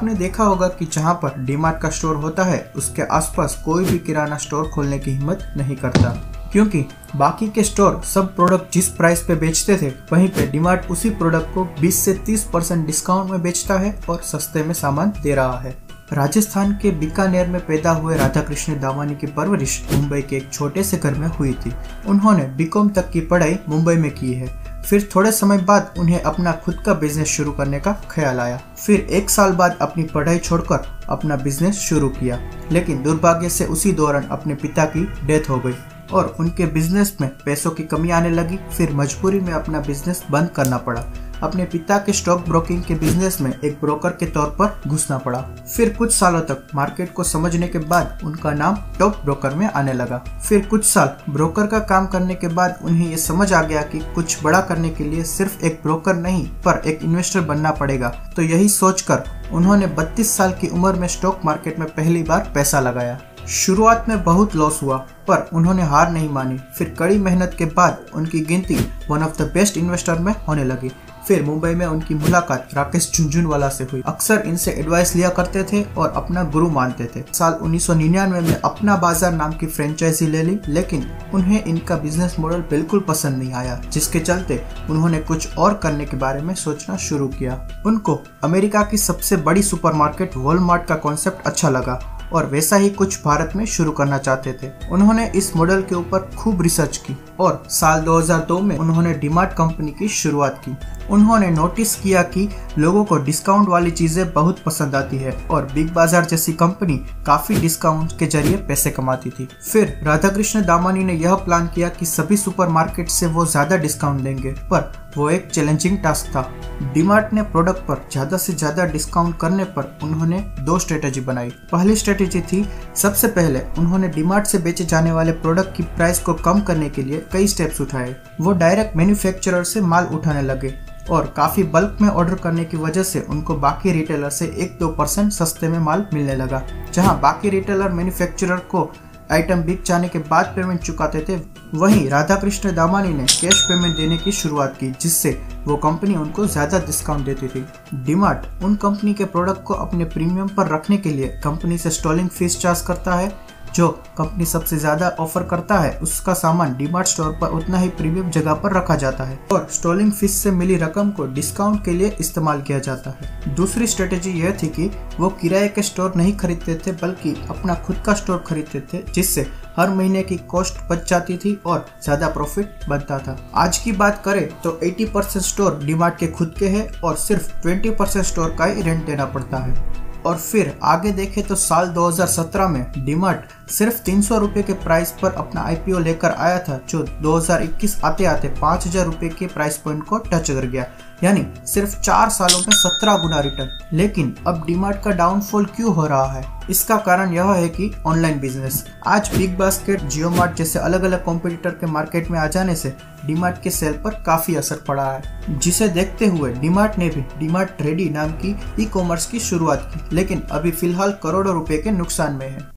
आपने देखा होगा कि जहाँ पर डीमार्ट का स्टोर होता है उसके आसपास कोई भी किराना स्टोर खोलने की हिम्मत नहीं करता, क्योंकि बाकी के स्टोर सब प्रोडक्ट जिस प्राइस पे बेचते थे वहीं पे डीमार्ट उसी प्रोडक्ट को 20 से 30% डिस्काउंट में बेचता है और सस्ते में सामान दे रहा है। राजस्थान के बीकानेर में पैदा हुए राधाकृष्ण दामानी की परवरिश मुंबई के एक छोटे से घर में हुई थी। उन्होंने बीकॉम तक की पढ़ाई मुंबई में की है। फिर थोड़े समय बाद उन्हें अपना खुद का बिजनेस शुरू करने का ख्याल आया। फिर 1 साल बाद अपनी पढ़ाई छोड़कर अपना बिजनेस शुरू किया, लेकिन दुर्भाग्य से उसी दौरान अपने पिता की डेथ हो गई और उनके बिजनेस में पैसों की कमी आने लगी। फिर मजबूरी में अपना बिजनेस बंद करना पड़ा। अपने पिता के स्टॉक ब्रोकिंग के बिजनेस में एक ब्रोकर के तौर पर घुसना पड़ा। फिर कुछ सालों तक मार्केट को समझने के बाद उनका नाम टॉप ब्रोकर में आने लगा। फिर कुछ साल ब्रोकर का काम करने के बाद उन्हें ये समझ आ गया कि कुछ बड़ा करने के लिए सिर्फ एक ब्रोकर नहीं पर एक इन्वेस्टर बनना पड़ेगा। तो यही सोचकर उन्होंने 32 साल की उम्र में स्टॉक मार्केट में पहली बार पैसा लगाया। शुरुआत में बहुत लॉस हुआ पर उन्होंने हार नहीं मानी। फिर कड़ी मेहनत के बाद उनकी गिनती one of the best investor में होने लगी। फिर मुंबई में उनकी मुलाकात राकेश झुनझुनवाला से हुई। अक्सर इनसे एडवाइस लिया करते थे और अपना गुरु मानते थे। साल 1999 में अपना बाजार नाम की फ्रेंचाइजी ले ली, लेकिन उन्हें इनका बिजनेस मॉडल बिल्कुल पसंद नहीं आया, जिसके चलते उन्होंने कुछ और करने के बारे में सोचना शुरू किया। उनको अमेरिका की सबसे बड़ी सुपरमार्केट वॉलमार्ट का कॉन्सेप्ट अच्छा लगा और वैसा ही कुछ भारत में शुरू करना चाहते थे। उन्होंने इस मॉडल के ऊपर खूब रिसर्च की और साल 2002 में उन्होंने डीमार्ट कंपनी की शुरुआत की। उन्होंने नोटिस किया कि लोगों को डिस्काउंट वाली चीजें बहुत पसंद आती है और बिग बाजार जैसी कंपनी काफी डिस्काउंट के जरिए पैसे कमाती थी। फिर राधाकृष्ण दामानी ने यह प्लान किया कि सभी सुपरमार्केट से वो ज्यादा डिस्काउंट देंगे, पर वो एक चैलेंजिंग टास्क था। डीमार्ट ने प्रोडक्ट पर ज्यादा से ज्यादा डिस्काउंट करने पर उन्होंने 2 स्ट्रेटेजी बनाई। पहली स्ट्रेटेजी थी, सबसे पहले उन्होंने डीमार्ट से बेचे जाने वाले प्रोडक्ट की प्राइस को कम करने के लिए कई स्टेप्स उठाए। वो डायरेक्ट मैन्युफैक्चरर से माल उठाने लगे और काफी बल्क में ऑर्डर करने की वजह से उनको बाकी रिटेलर से 1-2% सस्ते में माल मिलने लगा। जहां बाकी रिटेलर मैन्युफैक्चरर को आइटम बिक जाने के बाद पेमेंट चुकाते थे, वहीं राधाकृष्ण दामानी ने कैश पेमेंट देने की शुरुआत की, जिससे वो कंपनी उनको ज्यादा डिस्काउंट देती थी। डीमार्ट उन कंपनी के प्रोडक्ट को अपने प्रीमियम पर रखने के लिए कंपनी से स्टॉलिंग फीस चार्ज करता है। जो कंपनी सबसे ज्यादा ऑफर करता है उसका सामान डीमार्ट स्टोर पर उतना ही प्रीमियम जगह पर रखा जाता है और स्टॉलिंग फीस से मिली रकम को डिस्काउंट के लिए इस्तेमाल किया जाता है। दूसरी स्ट्रेटेजी यह थी कि वो किराए के स्टोर नहीं खरीदते थे बल्कि अपना खुद का स्टोर खरीदते थे, जिससे हर महीने की कॉस्ट बच जाती थी और ज्यादा प्रॉफिट बनता था। आज की बात करें तो 80% स्टोर डीमार्ट के खुद के हैं और सिर्फ 20% स्टोर का ही रेंट देना पड़ता है। और फिर आगे देखें तो साल 2017 में डीमार्ट सिर्फ 300 रुपए के प्राइस पर अपना आईपीओ लेकर आया था, जो 2021 आते आते 5000 रुपए के प्राइस पॉइंट को टच कर गया, यानी सिर्फ 4 सालों में 17 गुना रिटर्न। लेकिन अब डीमार्ट का डाउनफॉल क्यों हो रहा है? इसका कारण यह है कि ऑनलाइन बिजनेस। आज बिग बास्केट, जियो मार्ट जैसे अलग अलग कॉम्पिटिटर के मार्केट में आ जाने से डीमार्ट के सेल पर काफी असर पड़ा है, जिसे देखते हुए डीमार्ट ने भी डीमार्ट रेडी नाम की ई-कॉमर्स की शुरुआत की, लेकिन अभी फिलहाल करोड़ों रुपए के नुकसान में है।